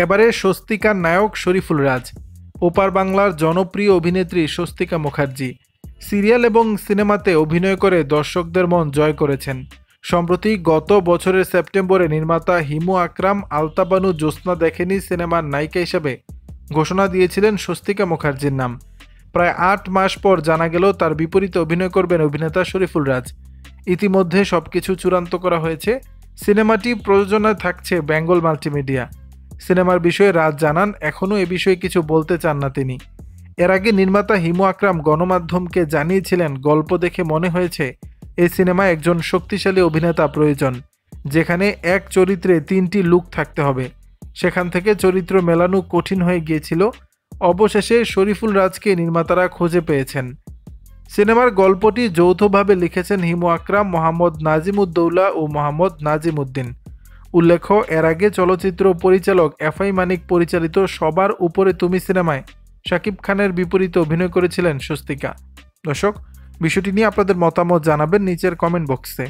এবারে স্বস্তিকার নায়ক শরীফুল রাজ। ওপার বাংলার জনপ্রিয় অভিনেত্রী স্বস্তিকা মুখার্জি সিরিয়াল এবং সিনেমাতে অভিনয় করে দর্শকদের মন জয় করেছেন। সম্প্রতি গত বছরের সেপ্টেম্বরে নির্মাতা হিমু আকরাম আলতাবানু জ্যোৎস্না দেখেনি সিনেমার নায়িকা হিসেবে ঘোষণা দিয়েছিলেন স্বস্তিকা মুখার্জির নাম। প্রায় ৮ মাস পর জানা গেল তার বিপরীতে অভিনয় করবেন অভিনেতা শরীফুল রাজ। ইতিমধ্যে সবকিছু চূড়ান্ত করা হয়েছে। সিনেমাটি প্রযোজনায় থাকছে বেঙ্গল মাল্টিমিডিয়া। সিনেমার বিষয়ে রাজ জানান, এখনও এ বিষয়ে কিছু বলতে চান না তিনি। এর আগে নির্মাতা হিমু আকরাম গণমাধ্যমকে জানিয়েছিলেন, গল্প দেখে মনে হয়েছে এই সিনেমায় একজন শক্তিশালী অভিনেতা প্রয়োজন, যেখানে এক চরিত্রে 3টি লুক থাকতে হবে। সেখান থেকে চরিত্র মেলানো কঠিন হয়ে গিয়েছিল। অবশেষে শরীফুল রাজকে নির্মাতারা খুঁজে পেয়েছেন। সিনেমার গল্পটি যৌথভাবে লিখেছেন হিমু আকরাম, মোহাম্মদ নাজিমুদ্দৌলা ও মোহাম্মদ নাজিম উদ্দিন। উল্লেখ্য, এর আগে চলচ্চিত্র পরিচালক এফআই মানিক পরিচালিত সবার উপরে তুমি সিনেমায় শাকিব খানের বিপরীতে অভিনয় করেছিলেন স্বস্তিকা। দর্শক, বিষয়টি নিয়ে আপনাদের মতামত জানাবেন নিচের কমেন্ট বক্সে।